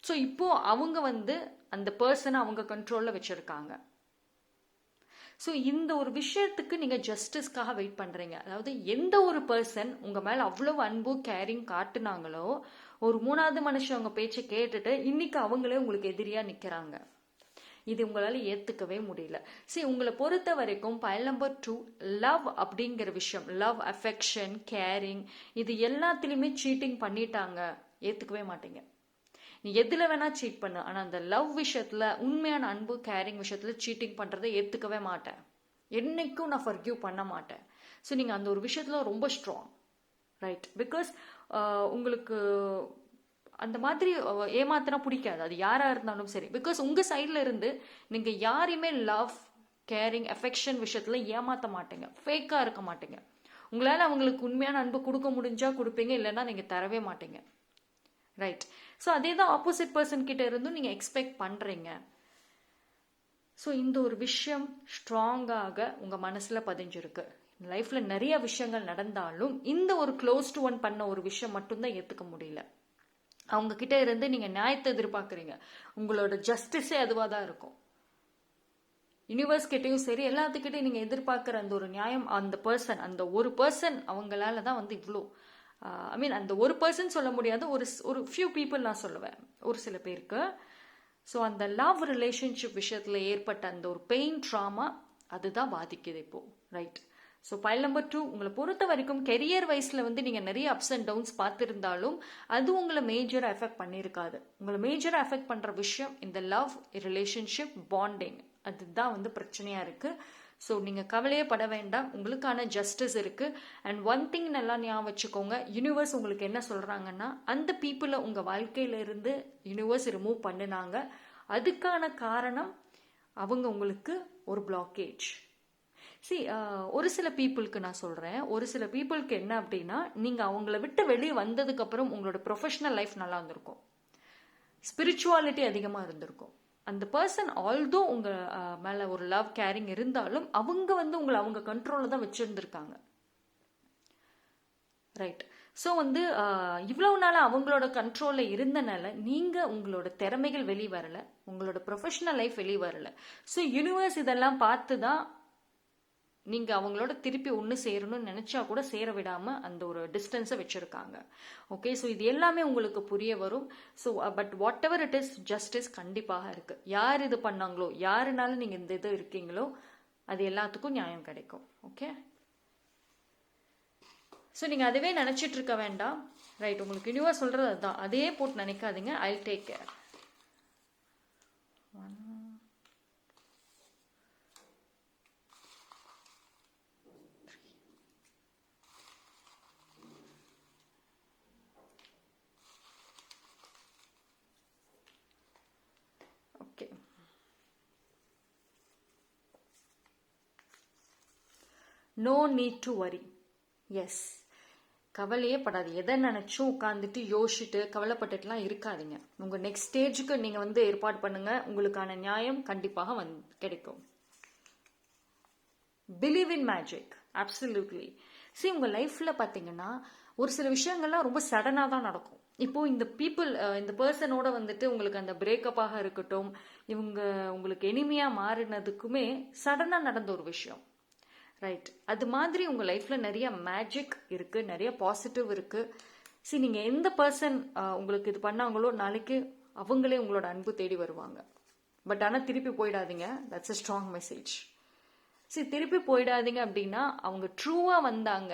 ஸோ இப்போ அவங்க வந்து அந்த பர்சனை அவங்க கண்ட்ரோலில் வச்சுருக்காங்க. ஸோ இந்த ஒரு விஷயத்துக்கு நீங்கள் ஜஸ்டிஸ்க்காக வெயிட் பண்ணுறீங்க. அதாவது எந்த ஒரு பர்சன் உங்கள் மேலே அவ்வளோ அன்பு கேரிங் காட்டுனாங்களோ, ஒரு மூணாவது மனுஷன் அவங்க பேச்சை கேட்டுட்டு இன்னைக்கு அவங்களே உங்களுக்கு எதிரியாக நிற்கிறாங்க. இது உங்களால் ஏற்றுக்கவே முடியல. சரி, உங்களை பொறுத்த வரைக்கும் பைல் நம்பர் 2, லவ் அப்படிங்கிற விஷயம், லவ், அஃபெக்ஷன், கேரிங், இது எல்லாத்துலேயுமே சீட்டிங் பண்ணிட்டாங்க, ஏற்றுக்கவே மாட்டீங்க. நீ எதில் வேணால் சீட் பண்ணு, ஆனால் அந்த லவ் விஷயத்தில், உண்மையான அன்பு கேரிங் விஷயத்தில் சீட்டிங் பண்ணுறதை ஏற்றுக்கவே மாட்டேன். என்னைக்கும் நான் ஃபர்கியூ பண்ண மாட்டேன். ஸோ நீங்கள் அந்த ஒரு விஷயத்தில் ரொம்ப ஸ்ட்ராங். ரைட். பிகாஸ் உங்களுக்கு அந்த மாதிரி ஏமாத்தினா பிடிக்காது, அது யாராக இருந்தாலும் சரி. பிகாஸ் உங்கள் சைடில் இருந்து நீங்கள் யாரையுமே லவ், கேரிங், அஃபெக்ஷன் விஷயத்தில் ஏமாற்ற மாட்டீங்க, ஃபேக்காக இருக்க மாட்டீங்க. உங்களால் அவங்களுக்கு உண்மையான அன்பு கொடுக்க முடிஞ்சால் கொடுப்பீங்க, இல்லைன்னா நீங்கள் தரவே மாட்டீங்க. ரைட். ஸோ அதே தான் ஆப்போசிட் பர்சன் கிட்ட இருந்தும் நீங்கள் எக்ஸ்பெக்ட் பண்ணுறீங்க. ஸோ இந்த ஒரு விஷயம் ஸ்ட்ராங்காக உங்கள் மனசில் பதிஞ்சிருக்கு. லைஃப்பில் நிறைய விஷயங்கள் நடந்தாலும் இந்த ஒரு க்ளோஸ் டு ஒன் பண்ண ஒரு விஷயம் மட்டும்தான் ஏற்றுக்க முடியல. அவங்க கிட்ட இருந்து நீங்கள் நியாயத்தை எதிர்பார்க்குறீங்க. உங்களோட ஜஸ்டிஸே அதுவாக தான் இருக்கும். யூனிவர்ஸ் கிட்டையும் சரி, எல்லாத்துக்கிட்டையும் நீங்கள் எதிர்பார்க்குற அந்த ஒரு நியாயம், அந்த ஒரு பர்சன் அவங்களால தான் வந்து இவ்வளோ ஐ மீன் அந்த ஒரு பர்சன் சொல்ல முடியாது, ஒரு ஃபியூ பீப்புள் நான் சொல்லுவேன், ஒரு சில பேருக்கு. ஸோ அந்த லவ் ரிலேஷன்ஷிப் விஷயத்தில் ஏற்பட்ட அந்த ஒரு பெயின் ட்ராமா அதுதான் பாதிக்குது இப்போ, ரைட்? ஸோ பைல் நம்பர் 2, உங்களை பொறுத்த வரைக்கும் கெரியர் வைஸில் வந்து நீங்கள் நிறைய அப்ஸ் அண்ட் டவுன்ஸ் பார்த்துருந்தாலும் அது உங்களை மேஜராக எஃபெக்ட் பண்ணியிருக்காது. உங்களை மேஜராக எஃபெக்ட் பண்ணுற விஷயம் இந்த லவ் ரிலேஷன்ஷிப் பாண்டிங், அதுதான் வந்து பிரச்சனையாக இருக்குது. ஸோ நீங்கள் கவலையே பட வேண்டாம், உங்களுக்கான ஜஸ்டிஸ் இருக்குது. அண்ட் ஒன் திங் நல்லா ஞாபகம் வச்சுக்கோங்க, யூனிவர்ஸ் உங்களுக்கு என்ன சொல்கிறாங்கன்னா, அந்த பீப்புளை உங்கள் வாழ்க்கையிலிருந்து யூனிவர்ஸ் ரிமூவ் பண்ணினாங்க. அதுக்கான காரணம் அவங்க உங்களுக்கு ஒரு பிளாக்கேஜ். ஒரு சில பீப்புளுக்கு நான் சொல்கிறேன், ஒரு சில பீப்புளுக்கு என்ன அப்படின்னா, நீங்கள் அவங்கள விட்டு வெளியே வந்ததுக்கப்புறம் உங்களோட ப்ரொஃபஷனல் லைஃப் நல்லா இருந்திருக்கும், ஸ்பிரிச்சுவாலிட்டி அதிகமாக இருந்திருக்கும். அந்த பர்சன் ஆல்தோ உங்கள் மேலே ஒரு லவ் கேரிங் இருந்தாலும் அவங்க வந்து உங்களை அவங்க கண்ட்ரோலில் தான் வச்சுருந்துருக்காங்க, ரைட்? ஸோ வந்து இவ்வளவு நாள் அவங்களோட கண்ட்ரோலில் இருந்தனால நீங்கள் உங்களோட திறமைகள் வெளியே வரலை, உங்களோட ப்ரொஃபஷனல் லைஃப் வெளியே வரலை. ஸோ யூனிவர்ஸ் இதெல்லாம் பார்த்து தான் நீங்கள் அவங்களோட திருப்பி ஒன்று சேரணும்னு நினச்சா கூட சேர விடாமல் அந்த ஒரு டிஸ்டன்ஸை வச்சுருக்காங்க. ஓகே, ஸோ இது எல்லாமே உங்களுக்கு புரிய வரும். So but what ever it is, justice கண்டிப்பாக இருக்குது. யார் இது பண்ணாங்களோ, யாருனாலும் நீங்கள் இந்த இது இருக்கீங்களோ, அது எல்லாத்துக்கும் நியாயம் கிடைக்கும். ஓகே, ஸோ நீங்கள் அதுவே நினச்சிட்டு இருக்க வேண்டாம், ரைட்? உங்களுக்கு யூனிவர்ஸ் சொல்கிறது அதுதான், அதே போட்டு நினைக்காதீங்க. I will take care. No need to worry. Yes, கவலையே படாது. எதை நினச்சும் உட்காந்துட்டு யோசிச்சுட்டு கவலைப்பட்டுட்டுலாம் இருக்காதீங்க. உங்கள் நெக்ஸ்ட் ஸ்டேஜுக்கு நீங்கள் வந்து ஏற்பாடு பண்ணுங்கள், உங்களுக்கான நியாயம் கண்டிப்பாக கிடைக்கும். Believe in magic, absolutely. உங்கள் லைஃப்பில் பார்த்தீங்கன்னா ஒரு சில விஷயங்கள்லாம் ரொம்ப சடனாக தான் நடக்கும். இப்போது இந்த பர்சனோட வந்துட்டு உங்களுக்கு அந்த பிரேக்கப்பாக இருக்கட்டும், இவங்க உங்களுக்கு எனிமையாக மாறினதுக்குமே சடனாக நடந்த ஒரு விஷயம், ரைட்? அது மாதிரி உங்கள் லைஃப்பில் நிறைய மேஜிக் இருக்குது, நிறைய பாசிட்டிவ் இருக்குது. நீங்கள் எந்த பர்சன் உங்களுக்கு இது பண்ணாங்களோ நாளைக்கு அவங்களே உங்களோட அன்பு தேடி வருவாங்க. பட் ஆனால் திருப்பி போயிடாதீங்க, தட்ஸ் a ஸ்ட்ராங் மெசேஜ். திருப்பி போயிடாதீங்க அப்படின்னா அவங்க ட்ரூவாக வந்தாங்க,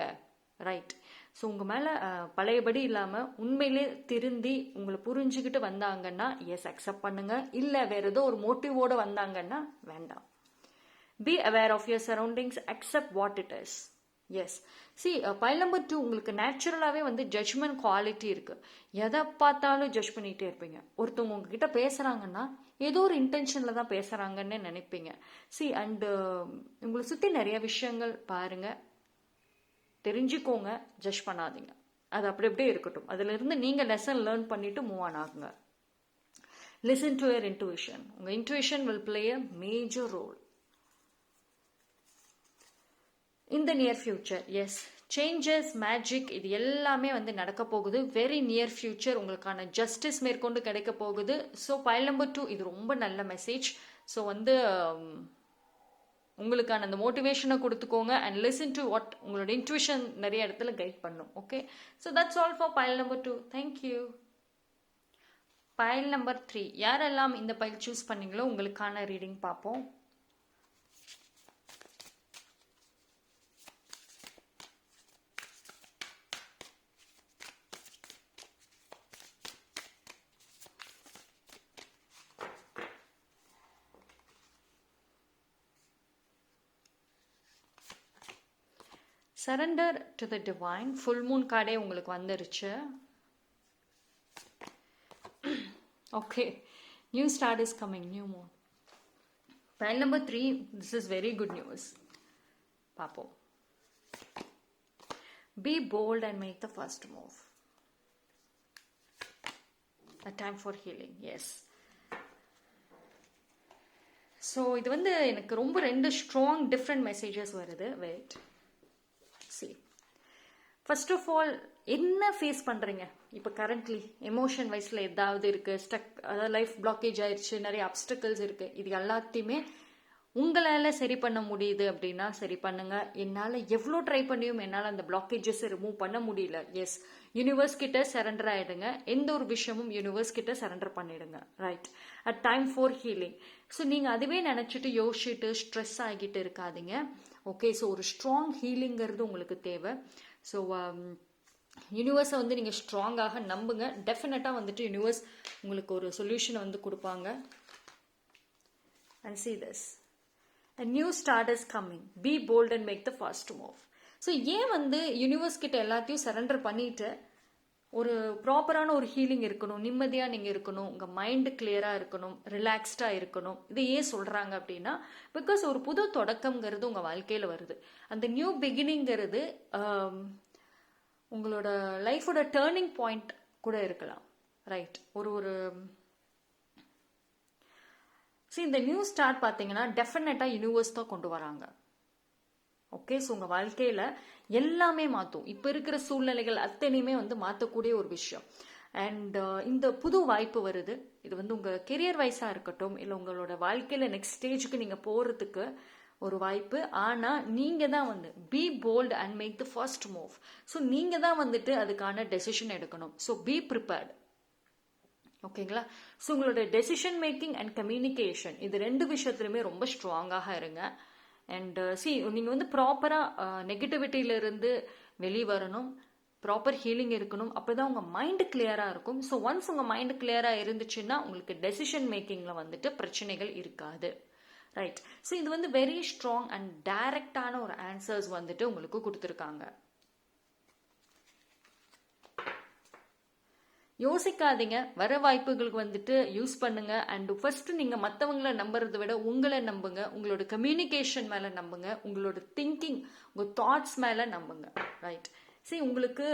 ரைட்? ஸோ உங்கள் மேலே பழையபடி இல்லாமல் உண்மையிலே திருந்தி உங்களை புரிஞ்சுக்கிட்டு வந்தாங்கன்னா எஸ் அக்செப்ட் பண்ணுங்கள். இல்லை வேறு ஏதோ ஒரு மோட்டிவோடு வந்தாங்கன்னா வேண்டாம். Be aware of your surroundings, accept what it is. Yes. File number 2, உங்களுக்கு நேச்சுரலாகவே வந்து ஜட்ஜ்மெண்ட் குவாலிட்டி இருக்குது. எதை பார்த்தாலும் ஜட்ஜ் பண்ணிகிட்டே இருப்பீங்க. ஒருத்தவங்க உங்ககிட்ட பேசுகிறாங்கன்னா ஏதோ ஒரு இன்டென்ஷனில் தான் பேசுகிறாங்கன்னு நினைப்பீங்க. அண்டு உங்களை சுற்றி நிறைய விஷயங்கள் பாருங்கள், தெரிஞ்சுக்கோங்க, ஜட்ஜ் பண்ணாதீங்க. அது அப்படியே இருக்கட்டும். அதிலிருந்து நீங்கள் லெசன் லேர்ன் பண்ணிவிட்டு மூவ் ஆன் ஆகுங்க. Listen to your intuition. உங்கள் intuition will play a major role in the near future. Yes, changes, magic, இது எல்லாமே வந்து நடக்க போகுது. வெரி நியர் ஃபியூச்சர் உங்களுக்கான ஜஸ்டிஸ் மேற்கொண்டு கிடைக்க போகுது. ஸோ பைல் நம்பர் 2, இது ரொம்ப நல்ல மெசேஜ். ஸோ வந்து உங்களுக்கான அந்த மோட்டிவேஷனை கொடுத்துக்கோங்க அண்ட் லிசன் டு வாட் உங்களோட இன்ட்யூஷன் நிறைய இடத்துல கைட் பண்ணும். Okay, so that's all for file number 2. Thank you. File number 3, யாரெல்லாம் இந்த பைல் சூஸ் பண்ணீங்களோ உங்களுக்கான ரீடிங் பார்ப்போம். Surrender to the divine, full moon கார்டே உங்களுக்கு வந்துருச்சு. Okay, new start is coming, new moon. File number 3, this is very good news. பார்ப்போம். Be bold and make the first move. A time for healing, yes. So இது வந்து எனக்கு ரொம்ப 2 strong different messages வருது. Wait see, first of all என்ன face பண்ணுறீங்க இப்போ currently emotion வைஸில் ஏதாவது இருக்குது, ஸ்டக், அதாவது லைஃப் பிளாக்கேஜ் ஆயிடுச்சு, நிறைய அப்டிக்கல்ஸ் இருக்குது, இது எல்லாத்தையுமே உங்களால் சரி பண்ண முடியுது அப்படின்னா சரி பண்ணுங்க. என்னால் எவ்வளோ ட்ரை பண்ணியும் என்னால் அந்த பிளாக்கேஜஸை ரிமூவ் பண்ண முடியல. எஸ், யூனிவர்ஸ் கிட்ட சரண்டர் ஆகிடுங்க. எந்த ஒரு விஷயமும் யூனிவர்ஸ் கிட்ட சரண்டர் பண்ணிடுங்க. Right, at time for healing. So நீங்கள் அதுவே நினச்சிட்டு யோசிச்சுட்டு ஸ்ட்ரெஸ் ஆகிட்டு இருக்காதீங்க. ஓகே, ஸோ ஒரு ஸ்ட்ராங் ஹீலிங்கிறது உங்களுக்கு தேவை. ஸோ யூனிவர்ஸை வந்து நீங்கள் ஸ்ட்ராங்காக நம்புங்க. டெஃபினட்டாக வந்துட்டு யூனிவர்ஸ் உங்களுக்கு ஒரு சொல்யூஷனை வந்து கொடுப்பாங்க. And see this, a new start is coming, be bold and make the first move. So ஏன் வந்து யூனிவர்ஸ் கிட்ட எல்லாத்தையும் சரண்டர் பண்ணிட்டு ஒரு ப்ராப்பரான ஒரு ஹீலிங் இருக்கணும், நிம்மதியாக நீங்கள் இருக்கணும், உங்கள் மைண்டு கிளியராக இருக்கணும், ரிலாக்ஸ்டாக இருக்கணும், இது ஏன் சொல்கிறாங்க அப்படின்னா, பிகாஸ் ஒரு புது தொடக்கம்ங்கிறது உங்கள் வாழ்க்கையில் வருது. அந்த நியூ பிகினிங்கிறது உங்களோட லைஃபோட டேர்னிங் பாயிண்ட் கூட இருக்கலாம். ரைட், ஒரு இந்த நியூ ஸ்டார்ட் பார்த்தீங்கன்னா டெஃபினட்டாக யூனிவர்ஸ் தான் கொண்டு வராங்க. ஓகே, ஸோ உங்கள் வாழ்க்கையில் எல்லாமே மாற்றும். இப்போ இருக்கிற சூழ்நிலைகள் அத்தனையுமே வந்து மாற்றக்கூடிய ஒரு விஷயம். அண்ட் இந்த புது வாய்ப்பு வருது. இது வந்து உங்கள் கெரியர் வைஸாக இருக்கட்டும், இல்லை உங்களோட வாழ்க்கையில் நெக்ஸ்ட் ஸ்டேஜுக்கு நீங்கள் போகிறதுக்கு ஒரு வாய்ப்பு. ஆனால் நீங்கள் தான் வந்து be bold and make the first move. So நீங்கள் தான் வந்துட்டு அதுக்கான டெசிஷன் எடுக்கணும். So be prepared. ஓகேங்களா? ஸோ உங்களோட டெசிஷன் மேக்கிங் அண்ட் கம்யூனிகேஷன் இது 2 விஷயத்துலையுமே ரொம்ப ஸ்ட்ராங்காக இருங்க. அண்ட் நீங்கள் வந்து ப்ராப்பராக நெகட்டிவிட்டியிலிருந்து வெளியே வரணும், ப்ராப்பர் ஹீலிங் இருக்கணும். அப்போ தான் உங்கள் மைண்டு கிளியராக இருக்கும். ஸோ ஒன்ஸ் உங்கள் மைண்டு கிளியராக இருந்துச்சுன்னா உங்களுக்கு டெசிஷன் மேக்கிங்கில் வந்துட்டு பிரச்சனைகள் இருக்காது. ரைட், ஸோ இது வந்து வெரி ஸ்ட்ராங் அண்ட் டைரக்டான ஒரு ஆன்சர்ஸ் வந்துட்டு உங்களுக்கு கொடுத்துருக்காங்க. யோசிக்காதீங்க, வர வாய்ப்புகளுக்கு வந்துட்டு யூஸ் பண்ணுங்க. அண்ட் ஃபர்ஸ்ட் நீங்கள் மற்றவங்களை நம்புறதை விட உங்களை நம்புங்க. உங்களோட கம்யூனிகேஷன் மேலே நம்புங்க, உங்களோட திங்கிங், உங்கள் தாட்ஸ் மேலே நம்புங்க. ரைட், சரி, உங்களுக்கு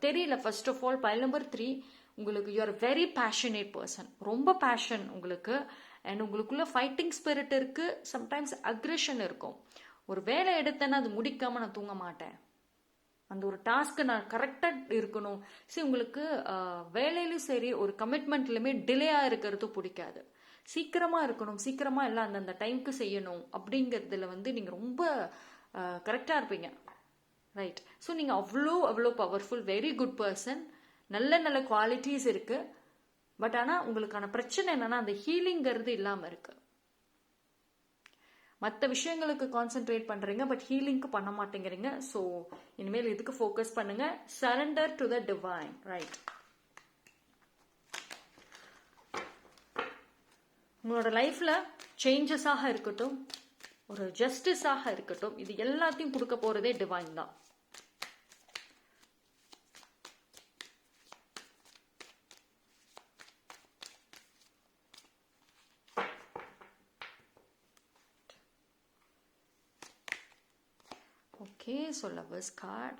தெரியல, first of all file number 3 உங்களுக்கு you are very passionate person, ரொம்ப பேஷன் உங்களுக்கு. அண்ட் உங்களுக்குள்ள ஃபைட்டிங் ஸ்பிரிட் இருக்கு, சம்டைம்ஸ் அக்ரெஷன் இருக்கும். ஒரு வேலை எடுத்தேன்னா அது முடிக்காம நான் தூங்க மாட்டேன், அந்த ஒரு டாஸ்க்கு நான் கரெக்டாக இருக்கணும். சரி, உங்களுக்கு வேலையிலும் சரி ஒரு கமிட்மெண்ட்லையுமே டிலேயாக இருக்கிறது பிடிக்காது. சீக்கிரமாக இருக்கணும், சீக்கிரமாக எல்லாம் அந்தந்த டைமுக்கு செய்யணும் அப்படிங்கிறதுல வந்து நீங்கள் ரொம்ப கரெக்டாக இருப்பீங்க. ரைட், ஸோ நீங்கள் அவ்வளோ பவர்ஃபுல், வெரி குட் பர்சன், நல்ல குவாலிட்டிஸ் இருக்குது. பட் ஆனால் உங்களுக்கான பிரச்சனை என்னன்னா அந்த ஹீலிங்கிறது இல்லாமல் இருக்கு. மற்ற விஷயங்களுக்கு கான்சென்ட்ரேட் பண்ணுறீங்க, பட் ஹீலிங்க்கு பண்ண மாட்டேங்கிறீங்க. ஸோ இனிமேல் இதுக்கு ஃபோக்கஸ் பண்ணுங்க. Surrender to the divine. Right, உங்களோட லைஃப்ல சேஞ்சஸாக இருக்கட்டும், ஒரு ஜஸ்டிஸாக இருக்கட்டும், இது எல்லாத்தையும் கொடுக்க போறதே டிவைன் தான். Okay, so Lovers card,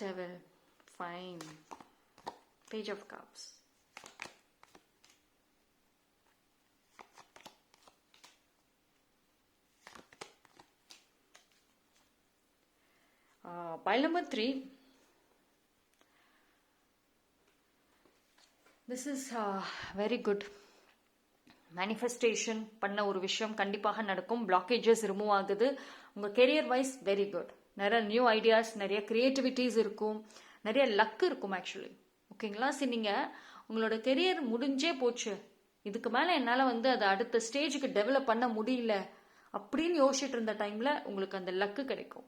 Devil, fine, Page of Cups, pile number 3. This is very good. Manifestation பண்ண ஒரு விஷயம் கண்டிப்பாக நடக்கும். பிளாக்கேஜஸ் ரிமூவ் ஆகுது. உங்கள் கெரியர் வைஸ் வெரி குட். நிறைய நியூ ஐடியாஸ், நிறைய கிரியேட்டிவிட்டிஸ் இருக்கும், நிறைய லக் இருக்கும் ஆக்சுவலி. ஓகேங்களா? சரி, நீங்கள் உங்களோட கெரியர் முடிஞ்சே போச்சு, இதுக்கு மேலே என்னால் வந்து அதை அடுத்த ஸ்டேஜுக்கு டெவலப் பண்ண முடியல அப்படின்னு யோசிச்சுட்டு இருந்த டைமில் உங்களுக்கு அந்த லக்கு கிடைக்கும்.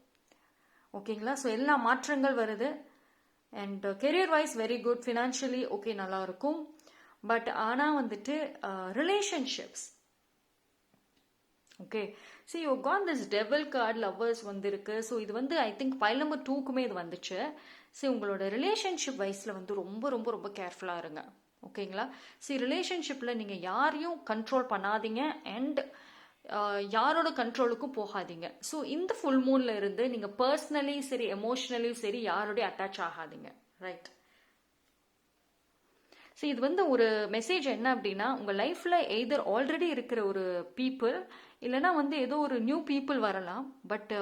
ஓகேங்களா? ஸோ எல்லா மாற்றங்கள் வருது. And career wise very good. Financially okay, நல்லா இருக்கும். பட் ஆனால் வந்துட்டு relationships, okay, so you got this devil card, lovers வந்திருக்கு. ஸோ இது வந்து ஐ திங்க் பைல் நம்பர் 2க்குமே இது வந்துச்சு. ஸோ உங்களோட ரிலேஷன்ஷிப் வைஸில் வந்து ரொம்ப ரொம்ப ரொம்ப கேர்ஃபுல்லாக இருங்க. ஓகேங்களா? ஸோ ரிலேஷன்ஷிப்பில் நீங்கள் யாரையும் கண்ட்ரோல் பண்ணாதீங்க அண்ட் யாரோட கண்ட்ரோலுக்கும் போகாதீங்க. ஸோ இந்த ஃபுல் மூனில் இருந்து நீங்கள் பர்சனலி சரி எமோஷ்னலியும் சரி யாரோடய அட்டாச் ஆகாதீங்க. ரைட், ஸோ இது வந்து ஒரு மெசேஜ் என்ன அப்படின்னா, உங்கள் லைஃப்பில் எய்தர் ஆல்ரெடி இருக்கிற ஒரு பீப்புள் இல்லைனா வந்து ஏதோ ஒரு நியூ பீப்புள் வரலாம். பட்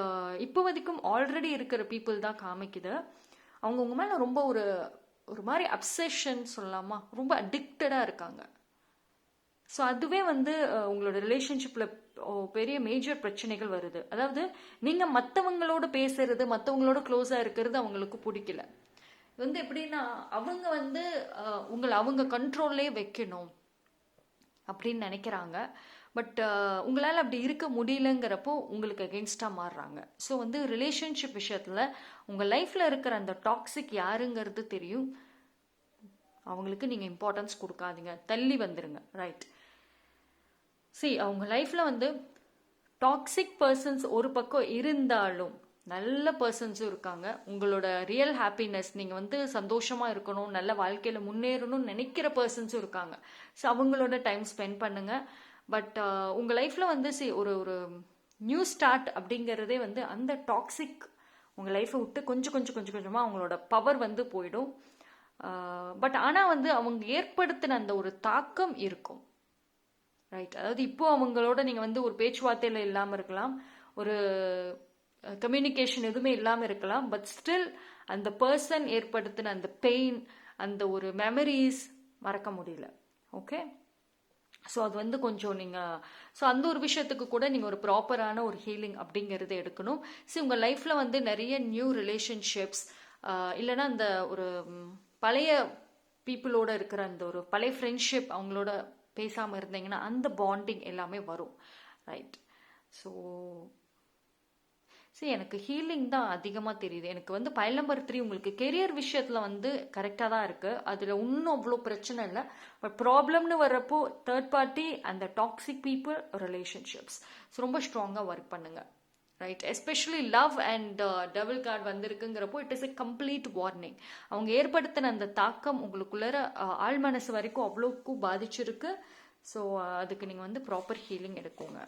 இப்போதைக்கும் ஆல்ரெடி இருக்கிற பீப்புள் தான் காமிக்குது. அவங்க உங்க மேலே ரொம்ப ஒரு ஒரு மாதிரி அப்சஷன் சொல்லலாமா, ரொம்ப அடிக்டடாக இருக்காங்க. ஸோ அதுவே வந்து உங்களோட ரிலேஷன்ஷிப்பில் பெரிய மேஜர் பிரச்சனைகள் வருது. அதாவது நீங்கள் மற்றவங்களோட பேசுறது, மற்றவங்களோட க்ளோஸாக இருக்கிறது அவங்களுக்கு பிடிக்கல. வந்து எப்படின்னா, அவங்க வந்து உங்களை அவங்க கண்ட்ரோல்லே வைக்கணும் அப்படின்னு நினைக்கிறாங்க. பட் உங்களால் அப்படி இருக்க முடியலங்கிறப்போ உங்களுக்கு அகெயின்ஸ்டாக மாறுறாங்க. ஸோ வந்து ரிலேஷன்ஷிப் விஷயத்தில் உங்கள் லைஃப்பில் இருக்கிற அந்த டாக்ஸிக் யாருங்கிறது தெரியும். அவங்களுக்கு நீங்கள் இம்பார்ட்டன்ஸ் கொடுக்காதீங்க, தள்ளி வந்துடுங்க. ரைட். அவங்க லைஃப்பில் வந்து டாக்ஸிக் பர்சன்ஸ் ஒரு பக்கம் இருந்தாலும் நல்ல பர்சன்ஸும் இருக்காங்க. உங்களோட ரியல் ஹாப்பினஸ், நீங்கள் வந்து சந்தோஷமாக இருக்கணும், நல்ல வாழ்க்கையில் முன்னேறணும்னு நினைக்கிற பர்சன்ஸும் இருக்காங்க. ஸோ அவங்களோட டைம் ஸ்பெண்ட் பண்ணுங்கள். பட் உங்கள் லைஃப்பில் வந்து ஒரு ஒரு நியூ ஸ்டார்ட் அப்படிங்கிறதே வந்து அந்த டாக்ஸிக் உங்கள் லைஃப்பை விட்டு கொஞ்சம் கொஞ்சம் கொஞ்சம் கொஞ்சமாக அவங்களோட பவர் வந்து போயிடும். பட் ஆனால் வந்து அவங்க ஏற்படுத்தின அந்த ஒரு தாக்கம் இருக்கும். ரைட். அதாவது இப்போ அவங்களோட நீங்கள் வந்து ஒரு பேச்சுவார்த்தையில் இல்லாமல் இருக்கலாம், ஒரு கம்யூனிகேஷன் எதுவுமே இல்லாமல் இருக்கலாம். பட் ஸ்டில் அந்த பர்சன் ஏற்படுத்தின அந்த பெயின், அந்த ஒரு மெமரிஸ் மறக்க முடியல. ஓகே. ஸோ அது வந்து கொஞ்சம் நீங்கள் அந்த ஒரு விஷயத்துக்கு கூட நீங்கள் ஒரு ப்ராப்பரான ஒரு ஹீலிங் அப்படிங்கிறது எடுக்கணும். உங்கள் லைஃப்பில் வந்து நிறைய நியூ ரிலேஷன்ஷிப்ஸ் இல்லைன்னா அந்த ஒரு பழைய பீப்புளோட இருக்கிற அந்த ஒரு பழைய ஃப்ரெண்ட்ஷிப் அவங்களோட பேசாமல் இருந்தீங்கன்னா அந்த பாண்டிங் எல்லாமே வரும். ரைட். ஸோ எனக்கு ஹீலிங் தான் அதிகமாக தெரியுது. எனக்கு வந்து பைல் நம்பர் 3 உங்களுக்கு கெரியர் விஷயத்தில் வந்து கரெக்டாக தான் இருக்குது. அதில் இன்னும் அவ்வளோ பிரச்சனை இல்லை. பட் ப்ராப்ளம்னு வர்றப்போ தேர்ட் பார்ட்டி, அந்த டாக்ஸிக் பீப்புள், ரிலேஷன்ஷிப்ஸ் ரொம்ப ஸ்ட்ராங்காக ஒர்க் பண்ணுங்கள். Right. Especially love and double card வந்திருக்குங்கிறப்போ it is a complete warning. அவங்க ஏற்படுத்தின அந்த தாக்கம் உங்களுக்குள்ளார ஆழ் மனசு வரைக்கும் அவ்வளோக்கும் பாதிச்சிருக்கு. ஸோ அதுக்கு நீங்கள் வந்து ப்ராப்பர் ஹீலிங் எடுக்குங்க.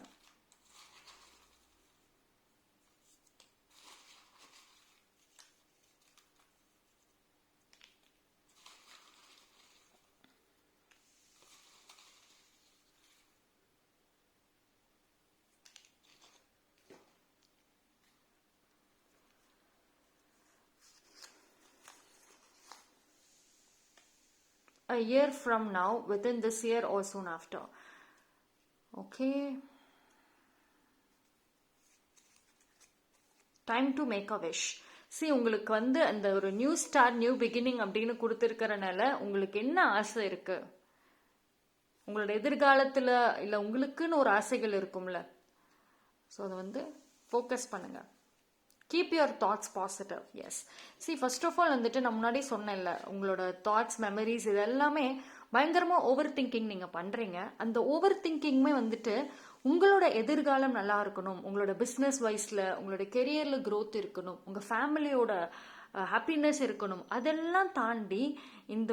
A year from now, within this year or soon after. Okay. Time to make a wish. உங்களுக்கு வந்து அந்த ஒரு நியூ ஸ்டார்ட், நியூ பிகினிங் அப்படின்னு கொடுத்துருக்கிறனால உங்களுக்கு என்ன ஆசை இருக்கு? உங்களோட எதிர்காலத்தில் இல்லை உங்களுக்குன்னு ஒரு ஆசைகள் இருக்கும்ல. ஸோ அதை வந்து ஃபோக்கஸ் பண்ணுங்க. Keep your thoughts positive. Yes. First of all வந்துட்டு நான் முன்னாடி சொன்னேன்ல, உங்களோட தாட்ஸ், மெமரிஸ் இது எல்லாமே பயங்கரமாக ஓவர் திங்கிங் நீங்கள் பண்ணுறீங்க. அந்த ஓவர் திங்கிங்குமே வந்துட்டு உங்களோட எதிர்காலம் நல்லா இருக்கணும், உங்களோட பிஸ்னஸ் வைஸில், உங்களோட கெரியரில் க்ரோத் இருக்கணும், உங்கள் ஃபேமிலியோட ஹாப்பினஸ் இருக்கணும். அதெல்லாம் தாண்டி இந்த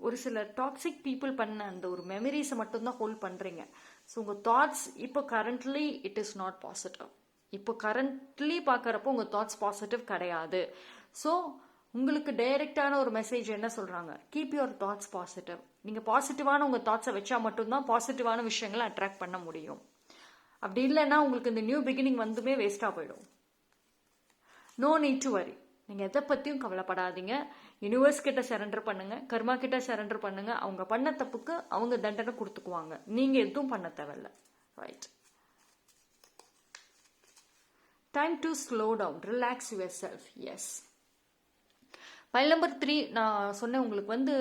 ஒரு சில டாக்ஸிக் பீப்புள் பண்ண அந்த ஒரு மெமரிஸை மட்டும்தான் ஹோல்ட் பண்ணுறீங்க. ஸோ உங்கள் தாட்ஸ் இப்போ currently it is not positive. இப்போ கரண்ட்லி பார்க்குறப்போ உங்கள் தாட்ஸ் பாசிட்டிவ் கிடையாது. ஸோ உங்களுக்கு டைரெக்டான ஒரு மெசேஜ் என்ன சொல்கிறாங்க? Keep your thoughts positive. நீங்கள் பாசிட்டிவான உங்கள் தாட்ஸை வச்சா மட்டும்தான் பாசிட்டிவான விஷயங்களை அட்ராக்ட் பண்ண முடியும். அப்படி இல்லைன்னா உங்களுக்கு இந்த நியூ பிகினிங் வந்துமே வேஸ்ட்டாக போயிடும். நோ நீட் டு வரி. நீங்கள் எதை பற்றியும் கவலைப்படாதீங்க. யூனிவர்ஸ் கிட்ட சரண்டர் பண்ணுங்க, கர்மா கிட்ட சரண்டர் பண்ணுங்க. அவங்க பண்ண தப்புக்கு அவங்க தண்டனை கொடுத்துக்குவாங்க. நீங்கள் எதுவும் பண்ண தேவையில்லை. Right. Time to slow down, relax yourself. Yes. File number 3 நான் சொன்னேன், உங்களுக்கு வந்து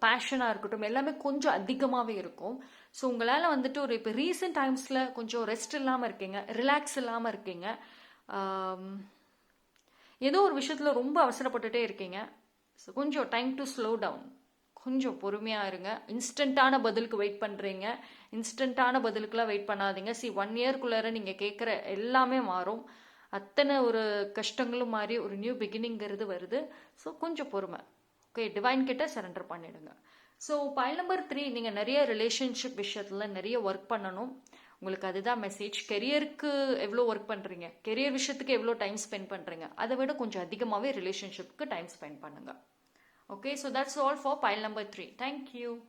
பேஷனாக இருக்கட்டும் எல்லாமே கொஞ்சம் அதிகமாகவே இருக்கும். ஸோ உங்களால் வந்துட்டு ஒரு இப்போ ரீசெண்ட் டைம்ஸில் கொஞ்சம் ரெஸ்ட் இல்லாமல் இருக்கீங்க, ரிலாக்ஸ் இல்லாமல் இருக்கீங்க, ஏதோ ஒரு விஷயத்தில் ரொம்ப அவசரப்பட்டுட்டே இருக்கீங்க. ஸோ கொஞ்சம் டைம் டு ஸ்லோ டவுன், கொஞ்சம் பொறுமையாக இருங்க. இன்ஸ்டண்ட்டான பதிலுக்கு வெயிட் பண்ணுறீங்க, இன்ஸ்டண்ட்டான பதிலுக்குலாம் வெயிட் பண்ணாதீங்க. 1 இயர்க்குள்ளார நீங்கள் கேட்குற எல்லாமே மாறும். அத்தனை ஒரு கஷ்டங்களும் மாறி ஒரு நியூ பிகினிங்கிறது வருது. ஸோ கொஞ்சம் பொறுமை. ஓகே. டிவைன் கிட்ட சரண்டர் பண்ணிடுங்க. ஸோ பைல் நம்பர் 3 நீங்கள் நிறைய ரிலேஷன்ஷிப் விஷயத்தில் நிறைய ஒர்க் பண்ணணும். உங்களுக்கு அதுதான் மெசேஜ். கெரியருக்கு எவ்வளோ ஒர்க் பண்ணுறீங்க, கெரியர் விஷயத்துக்கு எவ்வளோ டைம் ஸ்பெண்ட் பண்ணுறீங்க, அதை விட கொஞ்சம் அதிகமாகவே ரிலேஷன்ஷிப்புக்கு டைம் ஸ்பெண்ட் பண்ணுங்க. Okay, so that's all for pile number 3. Thank you.